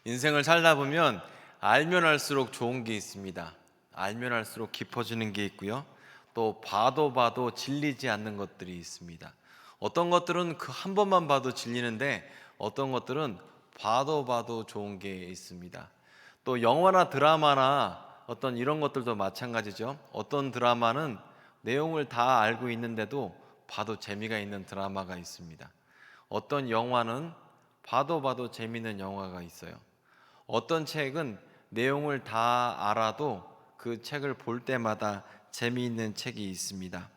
인생을 살다 보면 알면 알수록 좋은 게 있습니다. 알면 알수록 깊어지는 게 있고요. 또 봐도 질리지 않는 것들이 있습니다. 어떤 것들은 그 한 번만 봐도 질리는데 어떤 것들은 봐도 좋은 게 있습니다. 또 영화나 드라마나 어떤 이런 것들도 마찬가지죠. 어떤 드라마는 내용을 다 알고 있는데도 봐도 재미가 있는 드라마가 있습니다. 어떤 영화는 봐도 재미있는 영화가 있어요. 어떤 책은 내용을 다 알아도 그 책을 볼 때마다 재미있는 책이 있습니다.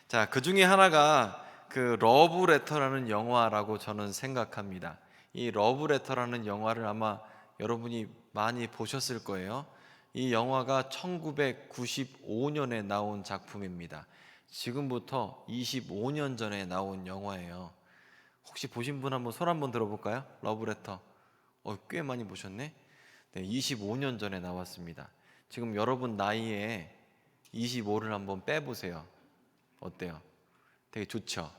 자, 그 중에 하나가 그 러브레터라는 영화라고 저는 생각합니다. 이 러브레터라는 영화를 아마 여러분이 많이 보셨을 거예요. 이 영화가 1995년에 나온 작품입니다. 지금부터 25년 전에 나온 영화예요. 혹시 보신 분 한번 손 한번 들어볼까요? 러브레터. 꽤 많이 보셨네. 네, 25년 전에 나왔습니다. 지금 여러분 나이에 25를 한번 빼보세요. 어때요? 되게 좋죠?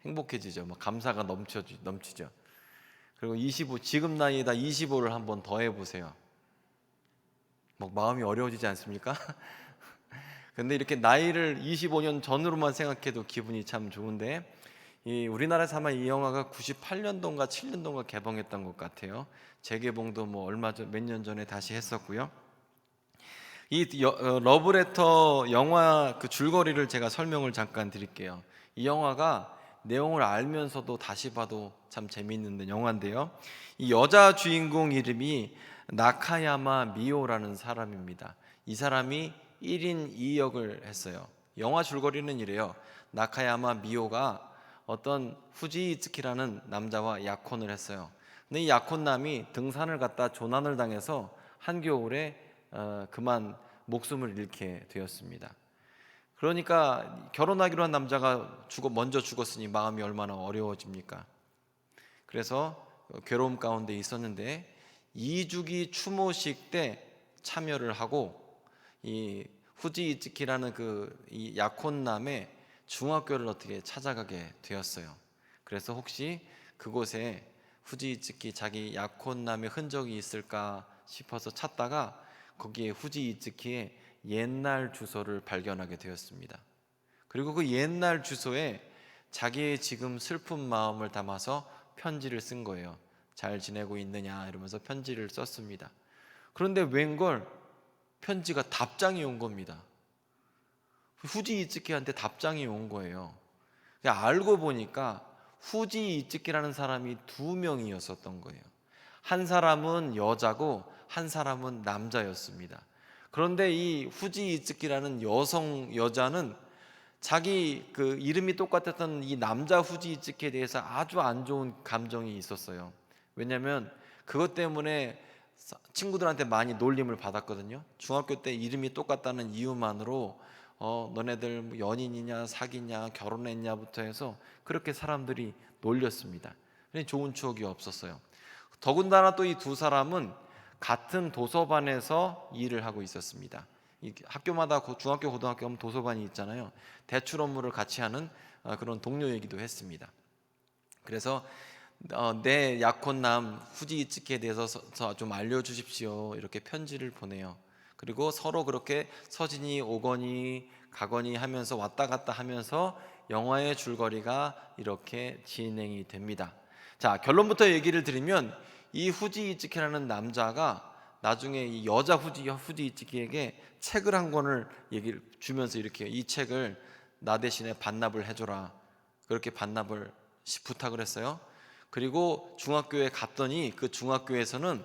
행복해지죠? 막 감사가 넘치죠? 그리고 25, 지금 나이에다 25를 한번 더 해보세요. 막 마음이 어려워지지 않습니까? 근데 이렇게 나이를 25년 전으로만 생각해도 기분이 참 좋은데, 이 우리나라에서 아마 이 영화가 98년도인가 7년도인가 개봉했던 것 같아요. 재개봉도 뭐 얼마 전 몇 년 전에 다시 했었고요. 러브레터 영화 그 줄거리를 제가 설명을 잠깐 드릴게요. 이 영화가 내용을 알면서도 다시 봐도 참 재미있는 영화인데요. 이 여자 주인공 이름이 나카야마 미오라는 사람입니다. 이 사람이 1인 2역을 했어요. 영화 줄거리는 이래요. 나카야마 미오가 어떤 후지이츠키라는 남자와 약혼을 했어요. 근데 이 약혼남이 등산을 갔다 조난을 당해서 한겨울에 그만 목숨을 잃게 되었습니다. 그러니까 결혼하기로 한 남자가 먼저 죽었으니 마음이 얼마나 어려워집니까? 그래서 괴로움 가운데 있었는데 2주기 추모식 때 참여를 하고 이 후지이츠키라는 이 약혼남의 중학교를 어떻게 찾아가게 되었어요. 그래서 혹시 그곳에 후지이츠키 자기 약혼남의 흔적이 있을까 싶어서 찾다가 거기에 후지이츠키의 옛날 주소를 발견하게 되었습니다. 그리고 그 옛날 주소에 자기의 지금 슬픈 마음을 담아서 편지를 쓴 거예요. 잘 지내고 있느냐 이러면서 편지를 썼습니다. 그런데 웬걸 편지가 답장이 온 겁니다. 후지 이츠키한테 답장이 온 거예요. 알고 보니까 후지 이츠키라는 사람이 2명이었었던 거예요. 한 사람은 여자고 한 사람은 남자였습니다. 그런데 이 후지 이츠키라는 여자는 자기 그 이름이 똑같았던 이 남자 후지 이츠키에 대해서 아주 안 좋은 감정이 있었어요. 왜냐하면 그것 때문에 친구들한테 많이 놀림을 받았거든요. 중학교 때 이름이 똑같다는 이유만으로 너네들 뭐 연인이냐 사귀냐 결혼했냐부터 해서 그렇게 사람들이 놀렸습니다. 좋은 추억이 없었어요. 더군다나 또 이 두 사람은 같은 도서반에서 일을 하고 있었습니다. 학교마다 중학교 고등학교 하면 도서반이 있잖아요. 대출 업무를 같이 하는 그런 동료이기도 했습니다. 그래서 내 약혼남 후지이츠키에 대해서 좀 알려주십시오 이렇게 편지를 보내요. 그리고 서로 그렇게 서진이 오거니 가거니 하면서 왔다 갔다 하면서 영화의 줄거리가 이렇게 진행이 됩니다. 자, 결론부터 얘기를 드리면 이 후지이츠키라는 남자가 나중에 이 여자 후지이츠키에게 책을 한 권을 얘기를 주면서 이렇게 이 책을 나 대신에 반납을 해줘라 그렇게 반납을 부탁을 했어요. 그리고 중학교에 갔더니 그 중학교에서는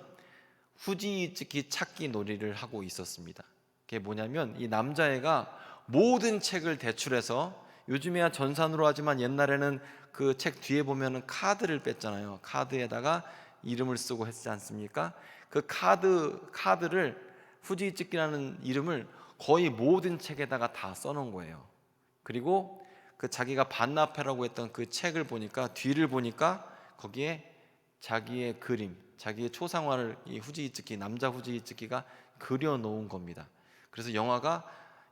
후지이츠키 찾기 놀이를 하고 있었습니다. 그게 뭐냐면 이 남자애가 모든 책을 대출해서 요즘에야 전산으로 하지만 옛날에는 그 책 뒤에 보면은 카드를 뺐잖아요. 카드에다가 이름을 쓰고 했지 않습니까? 그 카드를 후지이츠키라는 이름을 거의 모든 책에다가 다 써놓은 거예요. 그리고 그 자기가 반납하라고 했던 그 책을 보니까 뒤를 보니까 거기에 자기의 그림, 자기의 초상화를 이 남자 후지이츠키가 그려놓은 겁니다. 그래서 영화가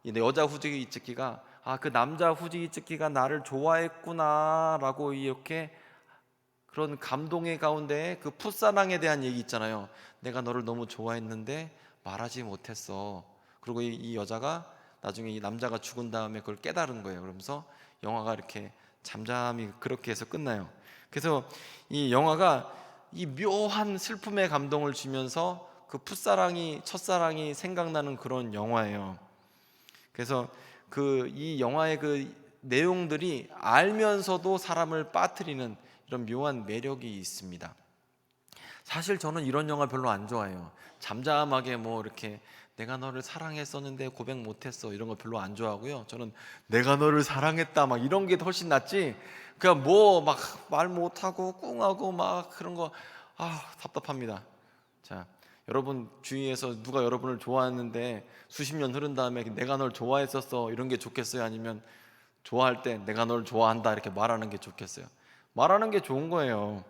이 여자 후지이츠키가 그 남자 후지이츠키가 나를 좋아했구나라고 이렇게 그런 감동의 가운데 그 풋사랑에 대한 얘기 있잖아요. 내가 너를 너무 좋아했는데 말하지 못했어. 그리고 이 여자가 나중에 이 남자가 죽은 다음에 그걸 깨달은 거예요. 그러면서 영화가 이렇게 잠잠히 그렇게 해서 끝나요. 그래서 이 영화가 이 묘한 슬픔의 감동을 주면서 그 풋사랑이 첫사랑이 생각나는 그런 영화예요. 그래서 그 이 영화의 그 내용들이 알면서도 사람을 빠뜨리는 이런 묘한 매력이 있습니다. 사실 저는 이런 영화 별로 안 좋아해요. 잠잠하게 뭐 이렇게 내가 너를 사랑했었는데 고백 못했어 이런 거 별로 안 좋아하고요. 저는 내가 너를 사랑했다 막 이런 게 훨씬 낫지. 그냥 뭐 막 말 못하고 꿍하고 막 그런 거 답답합니다. 자, 여러분 주위에서 누가 여러분을 좋아했는데 수십 년 흐른 다음에 내가 널 좋아했었어 이런 게 좋겠어요? 아니면 좋아할 때 내가 널 좋아한다 이렇게 말하는 게 좋겠어요? 말하는 게 좋은 거예요.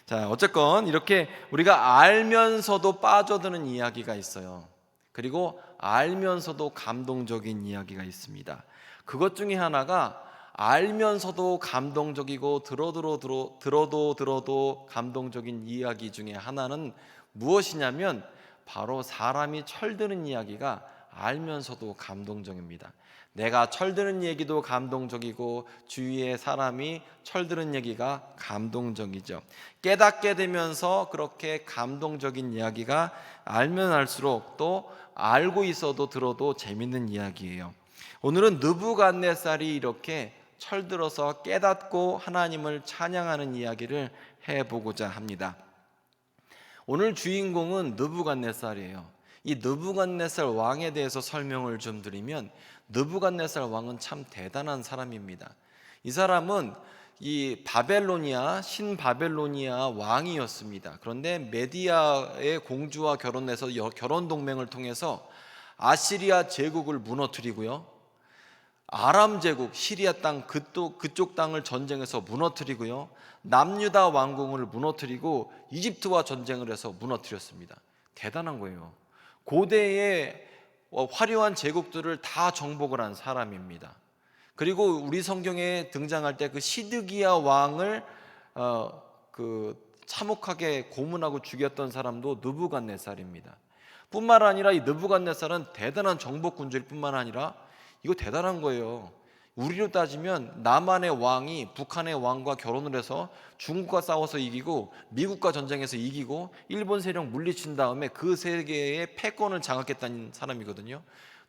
자, 어쨌건 이렇게 우리가 알면서도 빠져드는 이야기가 있어요. 그리고 알면서도 감동적인 이야기가 있습니다. 그것 중에 하나가 알면서도 감동적이고 들어도 감동적인 이야기 중에 하나는 무엇이냐면 바로 사람이 철드는 이야기가 알면서도 감동적입니다. 내가 철드는 얘기도 감동적이고 주위의 사람이 철드는 얘기가 감동적이죠. 깨닫게 되면서 그렇게 감동적인 이야기가 알면 알수록 또 알고 있어도 들어도 재밌는 이야기예요. 오늘은 느부갓네살이 이렇게 철들어서 깨닫고 하나님을 찬양하는 이야기를 해보고자 합니다. 오늘 주인공은 느부갓네살이에요. 이 느부갓네살 왕에 대해서 설명을 좀 드리면 느부갓네살 왕은 참 대단한 사람입니다. 이 사람은 이 바벨로니아 신바벨로니아 왕이었습니다. 그런데 메디아의 공주와 결혼해서 결혼 동맹을 통해서 아시리아 제국을 무너뜨리고요. 아람 제국 시리아 땅 그쪽 땅을 전쟁해서 무너뜨리고요. 남유다 왕궁을 무너뜨리고 이집트와 전쟁을 해서 무너뜨렸습니다. 대단한 거예요. 고대의 화려한 제국들을 다 정복을 한 사람입니다. 그리고 우리 성경에 등장할 때 그 시드기야 왕을 참혹하게 고문하고 죽였던 사람도 느부갓네살입니다. 뿐만 아니라 이 느부갓네살은 대단한 정복군주일 뿐만 아니라 이거 대단한 거예요. 우리로 따지면 남한의 왕이 북한의 왕과 결혼을 해서 중국과 싸워서 이기고 미국과 전쟁에서 이기고 일본 세력 물리친 다음에 그 세계의 패권을 장악했다는 사람이거든요.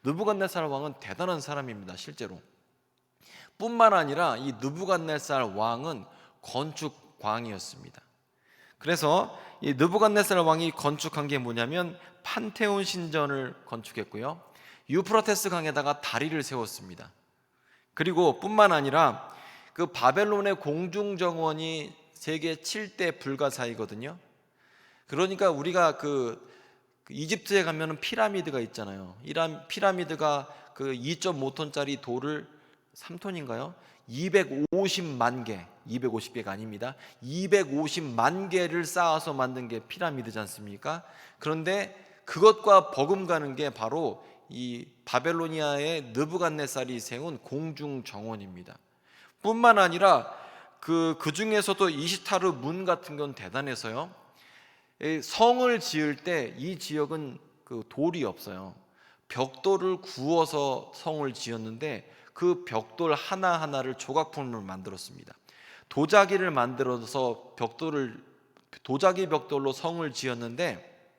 느부갓네살 왕은 대단한 사람입니다. 실제로. 뿐만 아니라 이 느부갓네살 왕은 건축광이었습니다. 그래서 이 느부갓네살 왕이 건축한 게 뭐냐면 판테온 신전을 건축했고요. 유프라테스 강에다가 다리를 세웠습니다. 그리고 뿐만 아니라 그 바벨론의 공중정원이 세계 7대 불가사이거든요. 그러니까 우리가 그 이집트에 가면은 피라미드가 있잖아요. 이런 피라미드가 그 2.5톤짜리 돌을 3톤인가요? 250만 개, 250개가 아닙니다. 250만 개를 쌓아서 만든 게 피라미드지 않습니까? 그런데 그것과 버금가는 게 바로 이 바벨로니아의 느부갓네살이 세운 공중 정원입니다. 뿐만 아니라 그 중에서도 이시타르 문 같은 건 대단해서요. 성을 지을 때 이 지역은 그 돌이 없어요. 벽돌을 구워서 성을 지었는데 그 벽돌 하나하나를 조각품을 만들었습니다. 도자기를 만들어서 도자기 벽돌로 성을 지었는데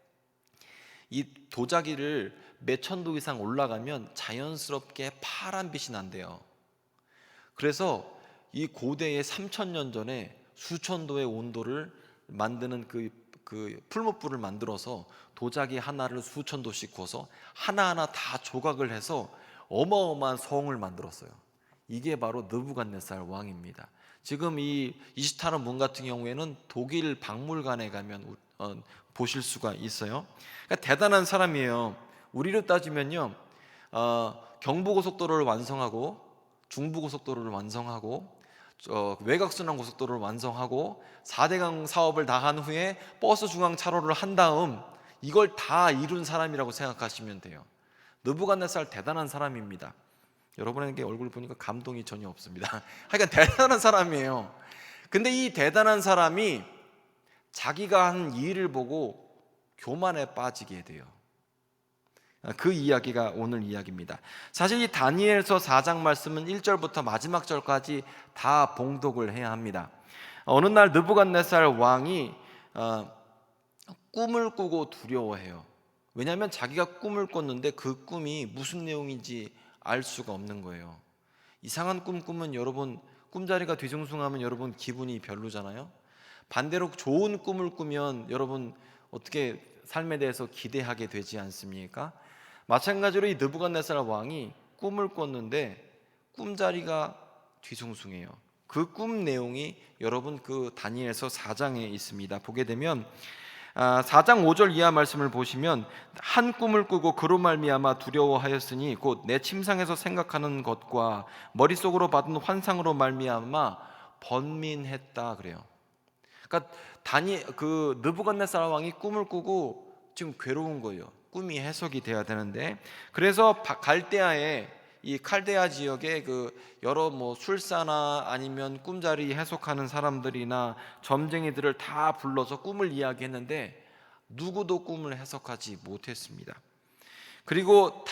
이 도자기를 몇천 도 이상 올라가면 자연스럽게 파란 빛이 난대요. 그래서 이 고대의 3000년 전에 수천 도의 온도를 만드는 그 풀무불을 만들어서 도자기 하나를 수천 도씩 구워서 하나하나 다 조각을 해서 어마어마한 성을 만들었어요. 이게 바로 느부갓네살 왕입니다. 지금 이 이시타르 문 같은 경우에는 독일 박물관에 가면 보실 수가 있어요. 그러니까 대단한 사람이에요. 우리로 따지면요, 경부고속도로를 완성하고 중부고속도로를 완성하고 외곽순환고속도로를 완성하고 4대강 사업을 다 한 후에 버스 중앙 차로를 한 다음 이걸 다 이룬 사람이라고 생각하시면 돼요. 느부갓네살 대단한 사람입니다. 여러분에게 얼굴 보니까 감동이 전혀 없습니다. 하여간 대단한 사람이에요. 근데 이 대단한 사람이 자기가 한 일을 보고 교만에 빠지게 돼요. 그 이야기가 오늘 이야기입니다. 사실 이 다니엘서 4장 말씀은 1절부터 마지막 절까지 다 봉독을 해야 합니다. 어느 날 느부갓네살 왕이 꿈을 꾸고 두려워해요. 왜냐하면 자기가 꿈을 꿨는데 그 꿈이 무슨 내용인지 알 수가 없는 거예요. 이상한 꿈 꾸면 여러분, 꿈자리가 뒤숭숭하면 여러분 기분이 별로잖아요. 반대로 좋은 꿈을 꾸면 여러분 어떻게 삶에 대해서 기대하게 되지 않습니까? 마찬가지로 이 느부갓네살 왕이 꿈을 꿨는데 꿈자리가 뒤숭숭해요. 그 꿈 내용이 여러분 그 다니엘서 4장에 있습니다. 보게 되면 4장 5절 이하 말씀을 보시면 한 꿈을 꾸고 그로 말미암아 두려워하였으니 곧 내 침상에서 생각하는 것과 머릿속으로 받은 환상으로 말미암아 번민했다 그래요. 그러니까 그 느부갓네살 왕이 꿈을 꾸고 지금 괴로운 거예요. 꿈이 해석이 돼야 되는데, 그래서 갈대아에 이 칼데아 지역에 그 여러 술사나 아니면 꿈자리 해석하는 사람들이나 점쟁이들을 다 불러서 꿈을 이야기했는데 누구도 꿈을 해석하지 못했습니다. 그리고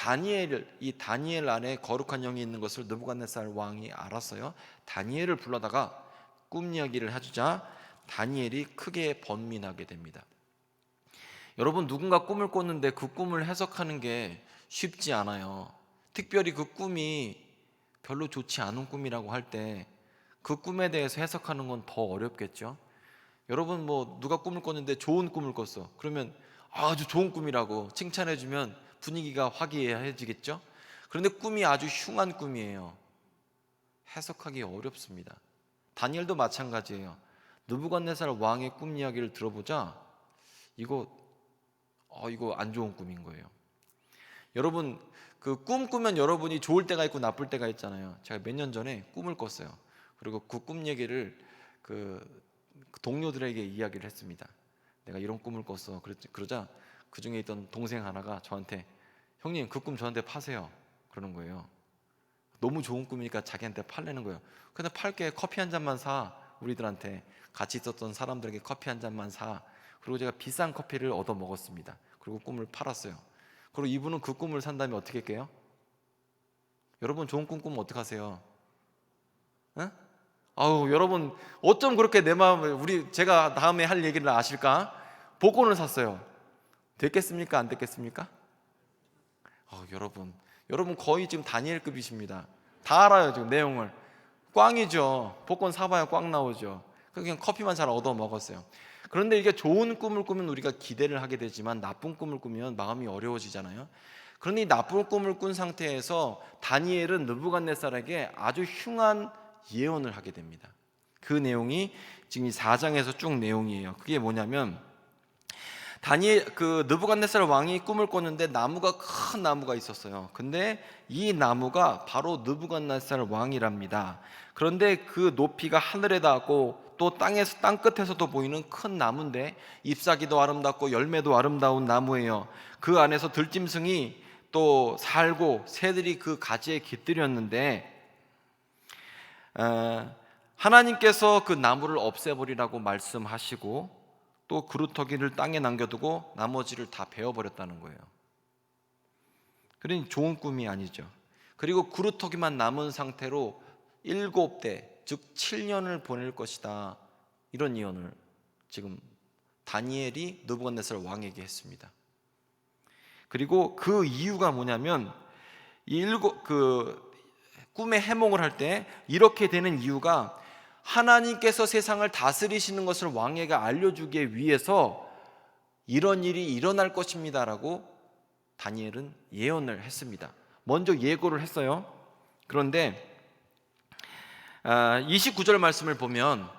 이 다니엘 안에 거룩한 영이 있는 것을 느부갓네살 왕이 알았어요. 다니엘을 불러다가 꿈 이야기를 해주자 다니엘이 크게 번민하게 됩니다. 여러분, 누군가 꿈을 꿨는데 그 꿈을 해석하는 게 쉽지 않아요. 특별히 그 꿈이 별로 좋지 않은 꿈이라고 할 때 그 꿈에 대해서 해석하는 건 더 어렵겠죠. 여러분, 누가 꿈을 꿨는데 좋은 꿈을 꿨어. 그러면 아주 좋은 꿈이라고 칭찬해주면 분위기가 화기애애해지겠죠. 그런데 꿈이 아주 흉한 꿈이에요. 해석하기 어렵습니다. 다니엘도 마찬가지예요. 느부갓네살 왕의 꿈 이야기를 들어보자 이거 안 좋은 꿈인 거예요. 여러분, 그 꿈 꾸면 여러분이 좋을 때가 있고 나쁠 때가 있잖아요. 제가 몇 년 전에 꿈을 꿨어요. 그리고 그 꿈 얘기를 그 동료들에게 이야기를 했습니다. 내가 이런 꿈을 꿨어. 그러자 그 중에 있던 동생 하나가 저한테 형님 그 꿈 저한테 파세요 그러는 거예요. 너무 좋은 꿈이니까 자기한테 팔려는 거예요. 근데 팔게, 커피 한 잔만 사. 우리들한테 같이 있었던 사람들에게 커피 한 잔만 사. 그리고 제가 비싼 커피를 얻어 먹었습니다. 그리고 꿈을 팔았어요. 그리고 이분은 그 꿈을 산 다음에 어떻게 할게요? 여러분, 좋은 꿈 꾸면 어떡하세요? 응? 여러분, 어쩜 그렇게 내 마음을, 제가 다음에 할 얘기를 아실까? 복권을 샀어요. 됐겠습니까? 안 됐겠습니까? 여러분 거의 지금 다니엘급이십니다. 다 알아요 지금 내용을. 꽝이죠. 복권 사봐야 꽝 나오죠. 그냥 커피만 잘 얻어 먹었어요. 그런데 이게 좋은 꿈을 꾸면 우리가 기대를 하게 되지만 나쁜 꿈을 꾸면 마음이 어려워지잖아요. 그런데 이 나쁜 꿈을 꾼 상태에서 다니엘은 느부갓네살에게 아주 흉한 예언을 하게 됩니다. 그 내용이 지금 이 4장에서 쭉 내용이에요. 그게 뭐냐면 그 느부갓네살 왕이 꿈을 꿨는데 큰 나무가 있었어요. 근데 이 나무가 바로 느부갓네살 왕이랍니다. 그런데 그 높이가 하늘에 닿고 또 땅 끝에서도 보이는 큰 나무인데 잎사귀도 아름답고 열매도 아름다운 나무예요. 그 안에서 들짐승이 또 살고 새들이 그 가지에 깃들였는데 하나님께서 그 나무를 없애버리라고 말씀하시고 또 그루터기를 땅에 남겨두고 나머지를 다 베어버렸다는 거예요. 그러니 좋은 꿈이 아니죠. 그리고 그루터기만 남은 상태로 7대, 즉 7년을 보낼 것이다, 이런 예언을 지금 다니엘이 느부갓네살 왕에게 했습니다. 그리고 그 이유가 뭐냐면 그 꿈의 해몽을 할 때 이렇게 되는 이유가 하나님께서 세상을 다스리시는 것을 왕에게 알려주기 위해서 이런 일이 일어날 것입니다 라고 다니엘은 예언을 했습니다. 먼저 예고를 했어요. 그런데 29절 말씀을 보면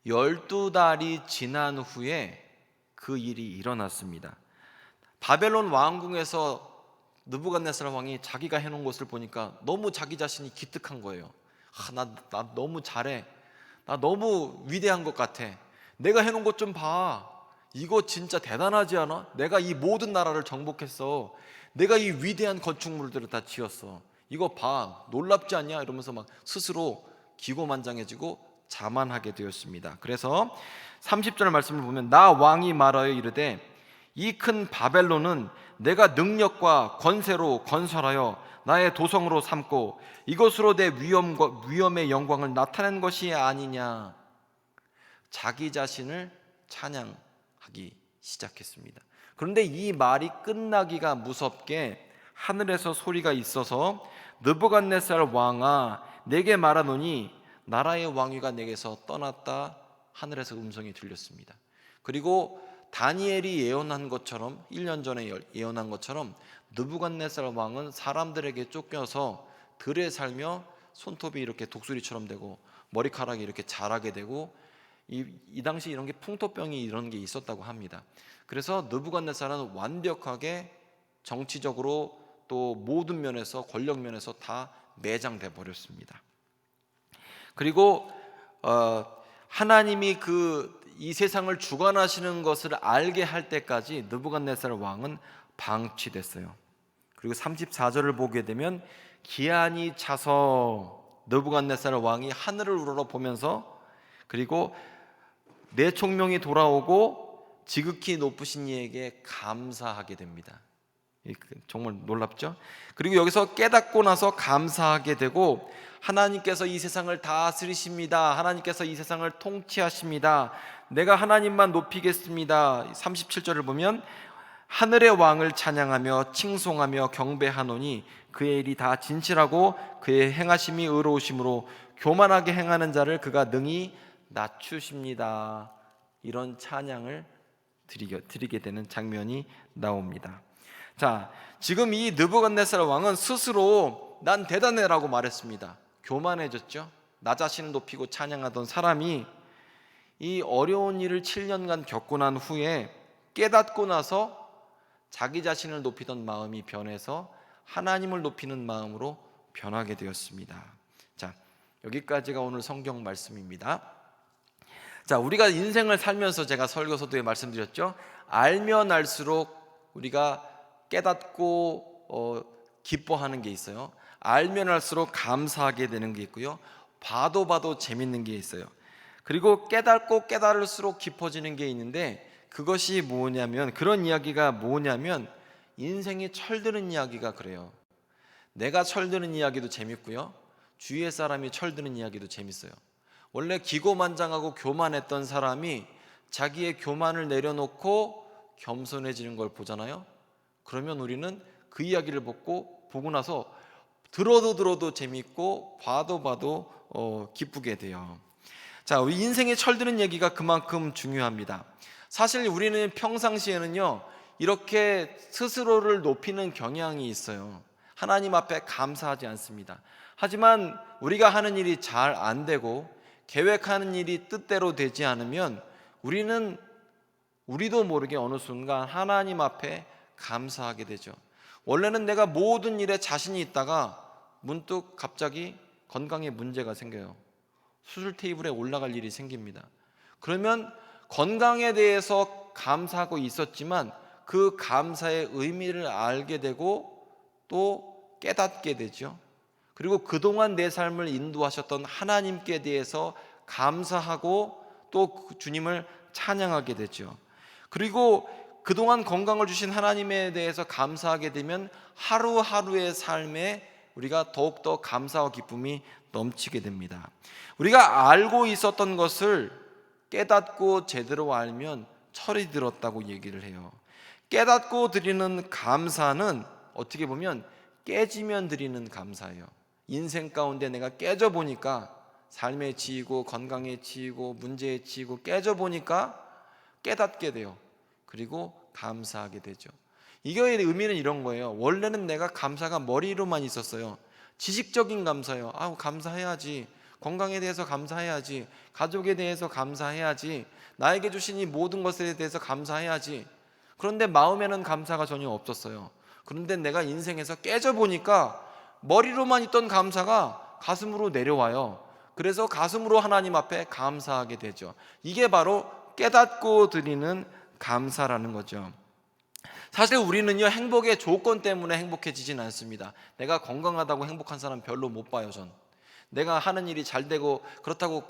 12달이 지난 후에 그 일이 일어났습니다. 바벨론 왕궁에서 느부갓네살 왕이 자기가 해놓은 것을 보니까 너무 자기 자신이 기특한 거예요. 나 너무 잘해. 나 너무 위대한 것 같아. 내가 해놓은 것 좀 봐. 이거 진짜 대단하지 않아? 내가 이 모든 나라를 정복했어. 내가 이 위대한 건축물들을 다 지었어. 이거 봐. 놀랍지 않냐? 이러면서 막 스스로 기고만장해지고 자만하게 되었습니다. 그래서 30절 말씀을 보면 나 왕이 말하여 이르되 이 큰 바벨론은 내가 능력과 권세로 건설하여 나의 도성으로 삼고 이것으로 내 위엄의 영광을 나타낸 것이 아니냐. 자기 자신을 찬양하기 시작했습니다. 그런데 이 말이 끝나기가 무섭게 하늘에서 소리가 있어서 느부갓네살 왕아 내게 말하노니 나라의 왕위가 내게서 떠났다. 하늘에서 음성이 들렸습니다. 그리고 다니엘이 예언한 것처럼 1년 전에 예언한 것처럼 느부갓네살 왕은 사람들에게 쫓겨서 들에 살며 손톱이 이렇게 독수리처럼 되고 머리카락이 이렇게 자라게 되고 이 당시 이런 게 풍토병이 이런 게 있었다고 합니다. 그래서 느부갓네살은 완벽하게 정치적으로 또 모든 면에서 권력 면에서 다 매장돼 버렸습니다. 그리고 하나님이 이 세상을 주관하시는 것을 알게 할 때까지 느부갓네살 왕은 방치됐어요. 그리고 34절을 보게 되면 기한이 차서 느부갓네살 왕이 하늘을 우러러보면서 그리고 내 총명이 돌아오고 지극히 높으신 이에게 감사하게 됩니다. 정말 놀랍죠? 그리고 여기서 깨닫고 나서 감사하게 되고 하나님께서 이 세상을 다스리십니다. 하나님께서 이 세상을 통치하십니다. 내가 하나님만 높이겠습니다. 37절을 보면 하늘의 왕을 찬양하며 칭송하며 경배하노니 그의 일이 다 진실하고 그의 행하심이 의로우심으로 교만하게 행하는 자를 그가 능히 낮추십니다. 이런 찬양을 드리게 되는 장면이 나옵니다. 자, 지금 이 느부갓네살 왕은 스스로 난 대단해라고 말했습니다. 교만해졌죠. 나 자신을 높이고 찬양하던 사람이 이 어려운 일을 7년간 겪고 난 후에 깨닫고 나서 자기 자신을 높이던 마음이 변해서 하나님을 높이는 마음으로 변하게 되었습니다. 자, 여기까지가 오늘 성경 말씀입니다. 자, 우리가 인생을 살면서 제가 설교서도에 말씀드렸죠. 알면 알수록 우리가 깨닫고 기뻐하는 게 있어요. 알면 알수록 감사하게 되는 게 있고요. 봐도 재밌는 게 있어요. 그리고 깨닫고 깨달을수록 깊어지는 게 있는데 그것이 뭐냐면 그런 이야기가 뭐냐면 인생이 철드는 이야기가 그래요. 내가 철드는 이야기도 재밌고요. 주위의 사람이 철드는 이야기도 재밌어요. 원래 기고만장하고 교만했던 사람이 자기의 교만을 내려놓고 겸손해지는 걸 보잖아요. 그러면 우리는 그 이야기를 보고 나서 들어도 재밌고 봐도 기쁘게 돼요. 자, 우리 인생에 철드는 얘기가 그만큼 중요합니다. 사실 우리는 평상시에는요 이렇게 스스로를 높이는 경향이 있어요. 하나님 앞에 감사하지 않습니다. 하지만 우리가 하는 일이 잘 안 되고 계획하는 일이 뜻대로 되지 않으면 우리도 모르게 어느 순간 하나님 앞에 감사하게 되죠. 원래는 내가 모든 일에 자신이 있다가 문득 갑자기 건강에 문제가 생겨요. 수술 테이블에 올라갈 일이 생깁니다. 그러면 건강에 대해서 감사하고 있었지만 그 감사의 의미를 알게 되고 또 깨닫게 되죠. 그리고 그동안 내 삶을 인도하셨던 하나님께 대해서 감사하고 또 주님을 찬양하게 되죠. 그리고 그동안 건강을 주신 하나님에 대해서 감사하게 되면 하루하루의 삶에 우리가 더욱더 감사와 기쁨이 넘치게 됩니다. 우리가 알고 있었던 것을 깨닫고 제대로 알면 철이 들었다고 얘기를 해요. 깨닫고 드리는 감사는 어떻게 보면 깨지면 드리는 감사예요. 인생 가운데 내가 깨져보니까 삶에 치이고 건강에 치이고 문제에 치이고 깨져보니까 깨닫게 돼요. 그리고 감사하게 되죠. 이거의 의미는 이런 거예요. 원래는 내가 감사가 머리로만 있었어요. 지식적인 감사예요. 감사해야지. 건강에 대해서 감사해야지. 가족에 대해서 감사해야지. 나에게 주신 이 모든 것에 대해서 감사해야지. 그런데 마음에는 감사가 전혀 없었어요. 그런데 내가 인생에서 깨져보니까 머리로만 있던 감사가 가슴으로 내려와요. 그래서 가슴으로 하나님 앞에 감사하게 되죠. 이게 바로 깨닫고 드리는 감사라는 거죠. 사실 우리는요 행복의 조건 때문에 행복해지진 않습니다. 내가 건강하다고 행복한 사람 별로 못 봐요. 전 내가 하는 일이 잘 되고 그렇다고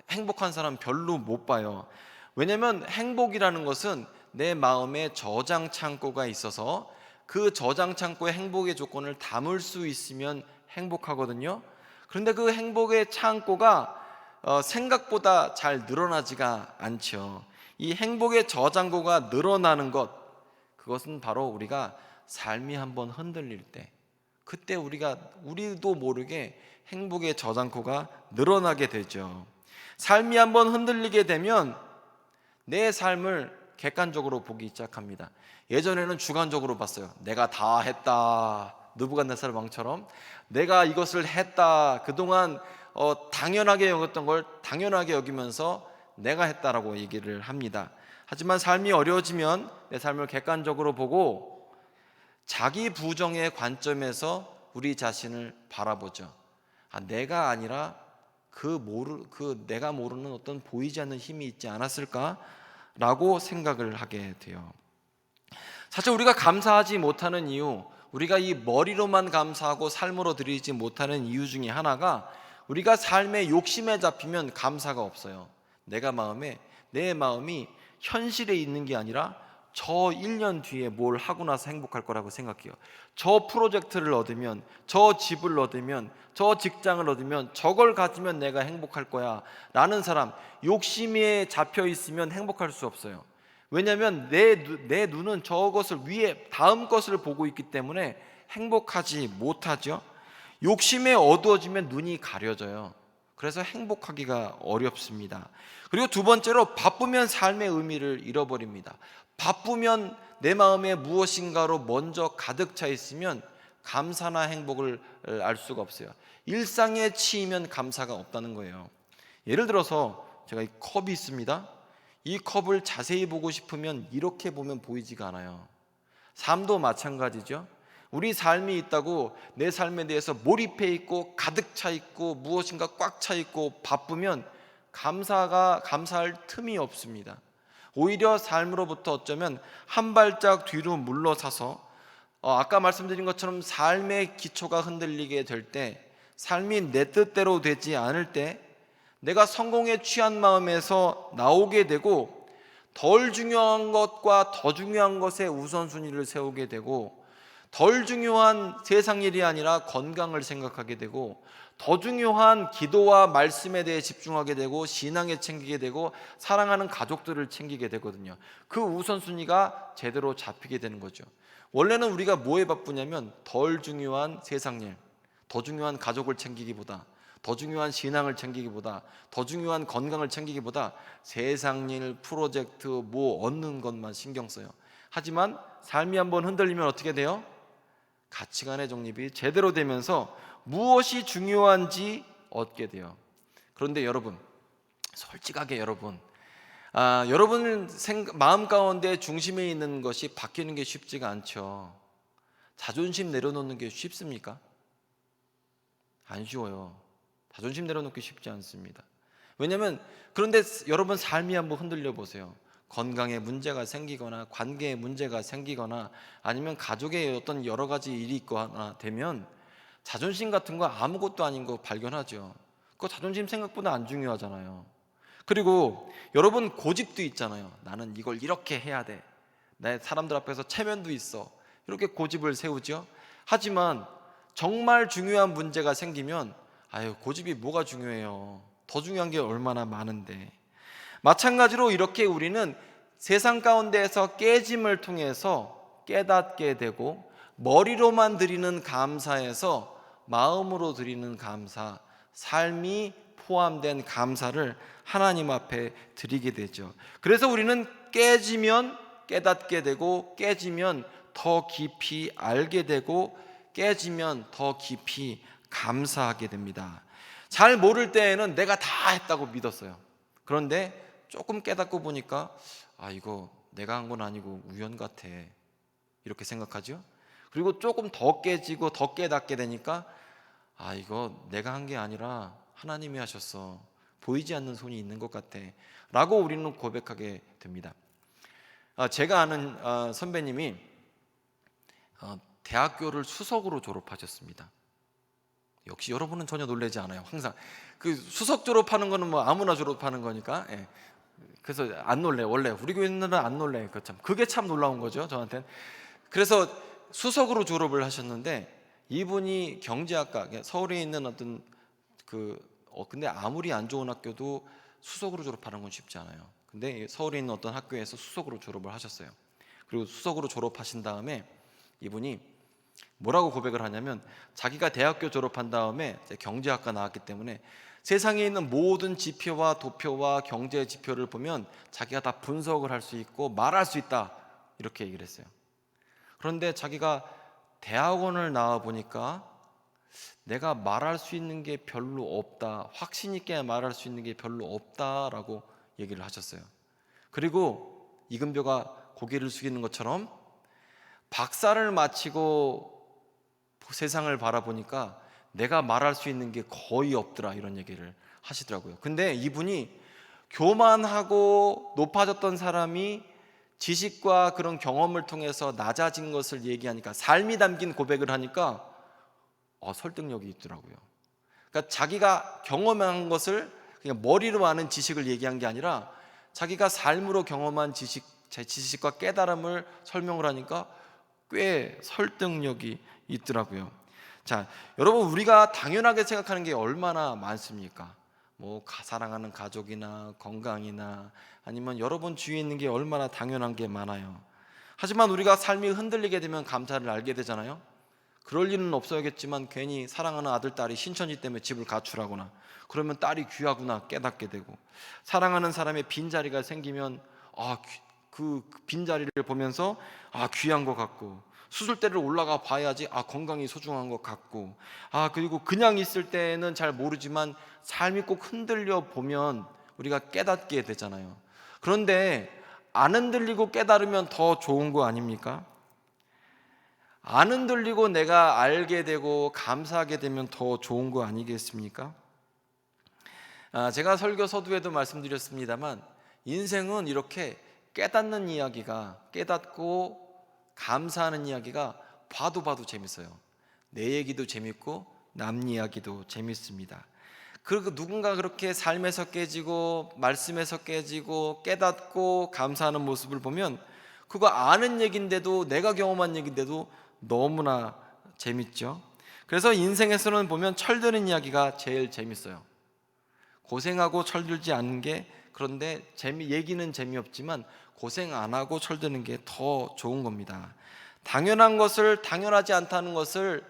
행복한 사람 별로 못 봐요. 왜냐면 행복이라는 것은 내 마음에 저장 창고가 있어서 그 저장 창고의 행복의 조건을 담을 수 있으면 행복하거든요. 그런데 그 행복의 창고가 생각보다 잘 늘어나지가 않죠. 이 행복의 저장고가 늘어나는 것, 그것은 바로 우리가 삶이 한번 흔들릴 때, 그때 우리도 모르게 행복의 저장고가 늘어나게 되죠. 삶이 한번 흔들리게 되면 내 삶을 객관적으로 보기 시작합니다. 예전에는 주관적으로 봤어요. 내가 다 했다, 느부갓네살 왕처럼 내가 이것을 했다. 그동안 당연하게 여겼던 걸 당연하게 여기면서 내가 했다라고 얘기를 합니다. 하지만 삶이 어려워지면 내 삶을 객관적으로 보고 자기 부정의 관점에서 우리 자신을 바라보죠. 내가 아니라 내가 모르는 어떤 보이지 않는 힘이 있지 않았을까라고 생각을 하게 돼요. 사실 우리가 감사하지 못하는 이유, 우리가 이 머리로만 감사하고 삶으로 드리지 못하는 이유 중에 하나가 우리가 삶의 욕심에 잡히면 감사가 없어요. 내 마음이 현실에 있는 게 아니라 저 1년 뒤에 뭘 하고 나서 행복할 거라고 생각해요. 저 프로젝트를 얻으면, 저 집을 얻으면, 저 직장을 얻으면, 저걸 가지면 내가 행복할 거야 라는 사람, 욕심에 잡혀 있으면 행복할 수 없어요. 왜냐하면 내 눈은 저것을 위에 다음 것을 보고 있기 때문에 행복하지 못하죠. 욕심에 어두워지면 눈이 가려져요. 그래서 행복하기가 어렵습니다. 그리고 두 번째로 바쁘면 삶의 의미를 잃어버립니다. 바쁘면 내 마음에 무엇인가로 먼저 가득 차 있으면 감사나 행복을 알 수가 없어요. 일상에 치이면 감사가 없다는 거예요. 예를 들어서 제가 이 컵이 있습니다. 이 컵을 자세히 보고 싶으면 이렇게 보면 보이지가 않아요. 삶도 마찬가지죠. 우리 삶이 있다고 내 삶에 대해서 몰입해 있고 가득 차 있고 무엇인가 꽉 차 있고 바쁘면 감사할 틈이 없습니다. 오히려 삶으로부터 어쩌면 한 발짝 뒤로 물러서서 아까 말씀드린 것처럼 삶의 기초가 흔들리게 될 때, 삶이 내 뜻대로 되지 않을 때 내가 성공에 취한 마음에서 나오게 되고 덜 중요한 것과 더 중요한 것에 우선순위를 세우게 되고 덜 중요한 세상 일이 아니라 건강을 생각하게 되고 더 중요한 기도와 말씀에 대해 집중하게 되고 신앙에 챙기게 되고 사랑하는 가족들을 챙기게 되거든요. 그 우선순위가 제대로 잡히게 되는 거죠. 원래는 우리가 뭐에 바쁘냐면 덜 중요한 세상 일, 더 중요한 가족을 챙기기보다, 더 중요한 신앙을 챙기기보다, 더 중요한 건강을 챙기기보다 세상 일, 프로젝트 뭐 얻는 것만 신경 써요. 하지만 삶이 한번 흔들리면 어떻게 돼요? 가치관의 정립이 제대로 되면서 무엇이 중요한지 얻게 돼요. 그런데 여러분, 솔직하게 여러분 마음 가운데 중심에 있는 것이 바뀌는 게 쉽지가 않죠. 자존심 내려놓는 게 쉽습니까? 안 쉬워요. 자존심 내려놓기 쉽지 않습니다. 왜냐하면 그런데 여러분 삶이 한번 흔들려 보세요. 건강에 문제가 생기거나 관계에 문제가 생기거나 아니면 가족에 어떤 여러 가지 일이 있거나 되면 자존심 같은 거 아무것도 아닌 거 발견하죠. 그거 자존심 생각보다 안 중요하잖아요. 그리고 여러분 고집도 있잖아요. 나는 이걸 이렇게 해야 돼. 내 사람들 앞에서 체면도 있어. 이렇게 고집을 세우죠. 하지만 정말 중요한 문제가 생기면 고집이 뭐가 중요해요. 더 중요한 게 얼마나 많은데. 마찬가지로 이렇게 우리는 세상 가운데에서 깨짐을 통해서 깨닫게 되고 머리로만 드리는 감사에서 마음으로 드리는 감사, 삶이 포함된 감사를 하나님 앞에 드리게 되죠. 그래서 우리는 깨지면 깨닫게 되고 깨지면 더 깊이 알게 되고 깨지면 더 깊이 감사하게 됩니다. 잘 모를 때에는 내가 다 했다고 믿었어요. 그런데 조금 깨닫고 보니까 이거 내가 한 건 아니고 우연 같아 이렇게 생각하죠. 그리고 조금 더 깨지고 더 깨닫게 되니까 이거 내가 한 게 아니라 하나님이 하셨어. 보이지 않는 손이 있는 것 같아 라고 우리는 고백하게 됩니다. 제가 아는 선배님이 대학교를 수석으로 졸업하셨습니다. 역시 여러분은 전혀 놀라지 않아요. 항상 그 수석 졸업하는 거는 뭐 아무나 졸업하는 거니까. 예. 그래서 안 놀래요. 원래 우리 교회는 안 놀래요. 그게 참 놀라운 거죠, 저한테는. 그래서 수석으로 졸업을 하셨는데, 이분이 경제학과, 서울에 있는 어떤 근데 아무리 안 좋은 학교도 수석으로 졸업하는 건 쉽지 않아요. 근데 서울에 있는 어떤 학교에서 수석으로 졸업을 하셨어요. 그리고 수석으로 졸업하신 다음에 이분이 뭐라고 고백을 하냐면, 자기가 대학교 졸업한 다음에 경제학과 나왔기 때문에 세상에 있는 모든 지표와 도표와 경제 지표를 보면 자기가 다 분석을 할 수 있고 말할 수 있다, 이렇게 얘기를 했어요. 그런데 자기가 대학원을 나와 보니까 내가 말할 수 있는 게 별로 없다, 확신 있게 말할 수 있는 게 별로 없다라고 얘기를 하셨어요. 그리고 이금표가 고개를 숙이는 것처럼 박사를 마치고 세상을 바라보니까 내가 말할 수 있는 게 거의 없더라, 이런 얘기를 하시더라고요. 근데 이분이 교만하고 높아졌던 사람이 지식과 그런 경험을 통해서 낮아진 것을 얘기하니까, 삶이 담긴 고백을 하니까 설득력이 있더라고요. 그러니까 자기가 경험한 것을 그냥 머리로 아는 지식을 얘기한 게 아니라 자기가 삶으로 경험한 지식과 깨달음을 설명을 하니까 꽤 설득력이 있더라고요. 자, 여러분, 우리가 당연하게 생각하는 게 얼마나 많습니까? 뭐 사랑하는 가족이나 건강이나 아니면 여러분 주위에 있는 게 얼마나 당연한 게 많아요. 하지만 우리가 삶이 흔들리게 되면 감사를 알게 되잖아요. 그럴 일은 없어야겠지만 괜히 사랑하는 아들, 딸이 신천지 때문에 집을 가출하거나 그러면 딸이 귀하구나 깨닫게 되고, 사랑하는 사람의 빈자리가 생기면 그 빈자리를 보면서 귀한 것 같고, 수술대를 올라가 봐야지 건강이 소중한 것 같고, 그리고 그냥 있을 때는 잘 모르지만 삶이 꼭 흔들려 보면 우리가 깨닫게 되잖아요. 그런데 안 흔들리고 깨달으면 더 좋은 거 아닙니까? 안 흔들리고 내가 알게 되고 감사하게 되면 더 좋은 거 아니겠습니까? 제가 설교 서두에도 말씀드렸습니다만, 인생은 이렇게 깨닫는 이야기가, 깨닫고 감사하는 이야기가 봐도 재밌어요. 내 얘기도 재밌고 남 이야기도 재밌습니다. 그리고 누군가 그렇게 삶에서 깨지고 말씀에서 깨지고 깨닫고 감사하는 모습을 보면 그거 아는 얘기인데도, 내가 경험한 얘기인데도 너무나 재밌죠. 그래서 인생에서는 보면 철드는 이야기가 제일 재밌어요. 고생하고 철들지 않는 게, 그런데 얘기는 재미없지만 고생 안 하고 철드는 게 더 좋은 겁니다. 당연한 것을, 당연하지 않다는 것을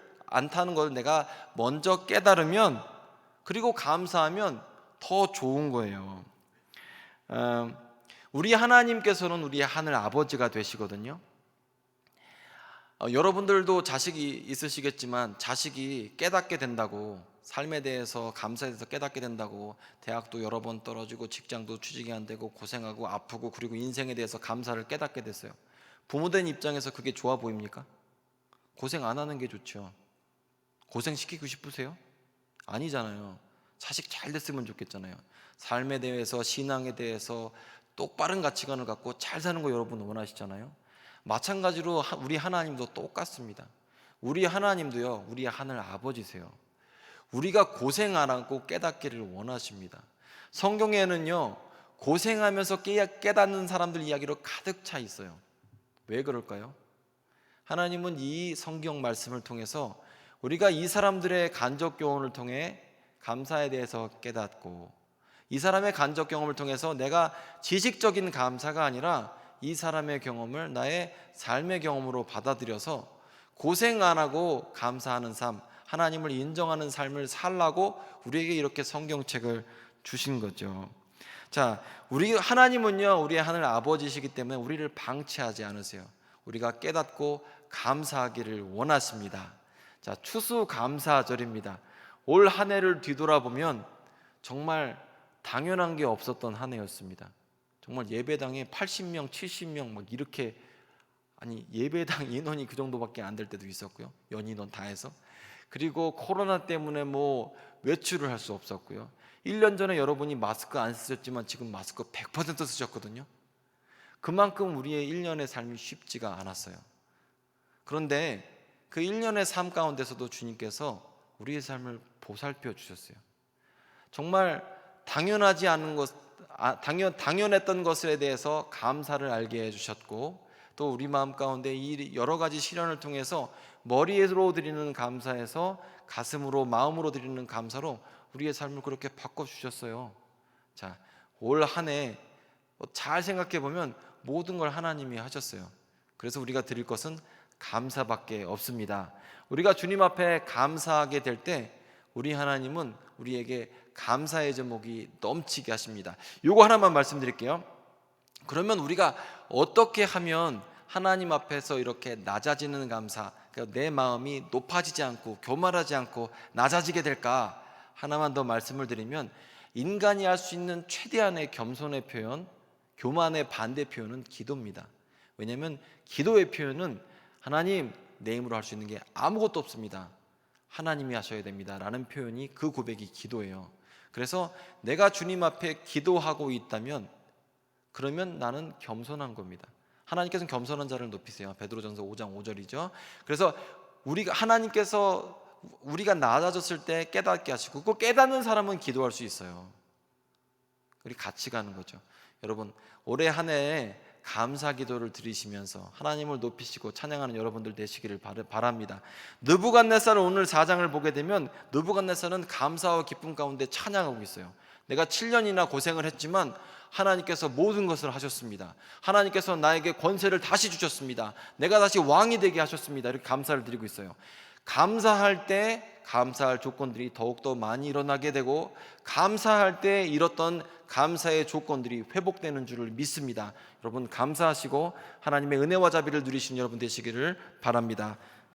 내가 먼저 깨달으면, 그리고 감사하면 더 좋은 거예요. 우리 하나님께서는 우리의 하늘 아버지가 되시거든요. 여러분들도 자식이 있으시겠지만 자식이 깨닫게 된다고, 삶에 대해서 감사에 대해서 깨닫게 된다고 대학도 여러 번 떨어지고 직장도 취직이 안 되고 고생하고 아프고 그리고 인생에 대해서 감사를 깨닫게 됐어요. 부모된 입장에서 그게 좋아 보입니까? 고생 안 하는 게 좋죠. 고생시키고 싶으세요? 아니잖아요. 자식 잘 됐으면 좋겠잖아요. 삶에 대해서, 신앙에 대해서 똑바른 가치관을 갖고 잘 사는 거 여러분 원하시잖아요. 마찬가지로 우리 하나님도 똑같습니다. 우리 하나님도요, 우리 하늘 아버지세요. 우리가 고생 안 하고 깨닫기를 원하십니다. 성경에는요, 고생하면서 깨닫는 사람들 이야기로 가득 차 있어요. 왜 그럴까요? 하나님은 이 성경 말씀을 통해서 우리가 이 사람들의 간접 교훈을 통해 감사에 대해서 깨닫고, 이 사람의 간접 경험을 통해서 내가 지식적인 감사가 아니라 이 사람의 경험을 나의 삶의 경험으로 받아들여서 고생 안 하고 감사하는 삶, 하나님을 인정하는 삶을 살라고 우리에게 이렇게 성경책을 주신 거죠. 자, 우리 하나님은요, 우리의 하늘 아버지시기 때문에 우리를 방치하지 않으세요. 우리가 깨닫고 감사하기를 원하십니다. 자, 추수감사절입니다. 올 한 해를 뒤돌아보면 정말 당연한 게 없었던 한 해였습니다. 정말 예배당에 80명, 70명 막 이렇게, 예배당 인원이 그 정도밖에 안 될 때도 있었고요. 연인원 다 해서. 그리고 코로나 때문에 뭐 외출을 할 수 없었고요. 1년 전에 여러분이 마스크 안 쓰셨지만 지금 마스크 100% 쓰셨거든요. 그만큼 우리의 1년의 삶이 쉽지가 않았어요. 그런데 그 1년의 삶 가운데서도 주님께서 우리의 삶을 보살펴 주셨어요. 정말 당연하지 않은 것, 당연했던 것에 대해서 감사를 알게 해주셨고, 또 우리 마음 가운데 이 여러 가지 시련을 통해서 머리로 드리는 감사에서 가슴으로, 마음으로 드리는 감사로 우리의 삶을 그렇게 바꿔주셨어요. 자, 올 한 해 잘 생각해 보면 모든 걸 하나님이 하셨어요. 그래서 우리가 드릴 것은 감사밖에 없습니다. 우리가 주님 앞에 감사하게 될 때 우리 하나님은 우리에게 감사의 제목이 넘치게 하십니다. 요거 하나만 말씀드릴게요. 그러면 우리가 어떻게 하면 하나님 앞에서 이렇게 낮아지는 감사, 그러니까 내 마음이 높아지지 않고 교만하지 않고 낮아지게 될까? 하나만 더 말씀을 드리면, 인간이 할 수 있는 최대한의 겸손의 표현, 교만의 반대 표현은 기도입니다. 왜냐하면 기도의 표현은 하나님, 내 힘으로 할 수 있는 게 아무것도 없습니다, 하나님이 하셔야 됩니다 라는 표현이, 그 고백이 기도예요. 그래서 내가 주님 앞에 기도하고 있다면 그러면 나는 겸손한 겁니다. 하나님께서는 겸손한 자를 높이세요. 베드로전서 5장 5절이죠. 그래서 하나님께서 우리가 낮아졌을 때 깨닫게 하시고, 그 깨닫는 사람은 기도할 수 있어요. 우리 같이 가는 거죠. 여러분, 올해 한 해에 감사 기도를 드리시면서 하나님을 높이시고 찬양하는 여러분들 되시기를 바랍니다. 느부갓네살을 오늘 4장을 보게 되면 느부갓네살은 감사와 기쁨 가운데 찬양하고 있어요. 내가 7년이나 고생을 했지만 하나님께서 모든 것을 하셨습니다. 하나님께서 나에게 권세를 다시 주셨습니다. 내가 다시 왕이 되게 하셨습니다. 이렇게 감사를 드리고 있어요. 감사할 때 감사할 조건들이 더욱더 많이 일어나게 되고, 감사할 때 잃었던 감사의 조건들이 회복되는 줄을 믿습니다. 여러분, 감사하시고 하나님의 은혜와 자비를 누리신 여러분 되시기를 바랍니다.